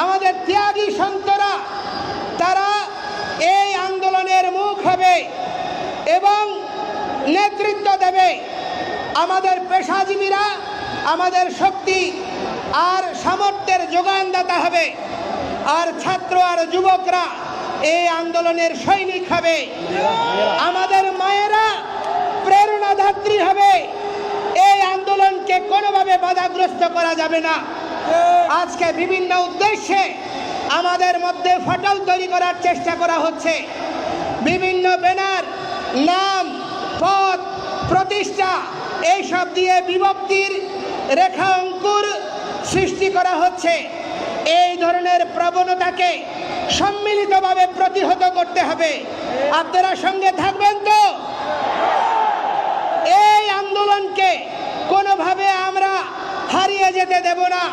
আমাদের ত্যাগী সন্তরা তারা এই আন্দোলনের মুখ হবে এবং নেতৃত্ব দেবে। আমাদের পেশাজীবীরা আমাদের শক্তি আর সামর্থ্যের যোগানদাতা হবে, আর ছাত্র আর যুবকরা এই আন্দোলনের সৈনিক হবে। আমাদের মায়েরা প্রেরণাদাত্রী হবে। এই আন্দোলনকে কোনোভাবে বাধাগ্রস্ত করা যাবে না। আজকে বিভিন্ন উদ্দেশ্যে আমাদের মধ্যে ফাটল তৈরি করার চেষ্টা করা হচ্ছে। বিভিন্ন ব্যানার, নাম, পদ, প্রতিষ্ঠা এইসব দিয়ে বিভক্তির রেখা অঙ্কুর সৃষ্টি করা হচ্ছে। এই ধরনের প্রবণতাকে সম্মিলিতভাবে প্রতিহত করতে হবে। আপনারা সঙ্গে থাকবেন তো? এই আন্দোলনকে কোনোভাবে আমরা হারিয়ে যেতে দেব না।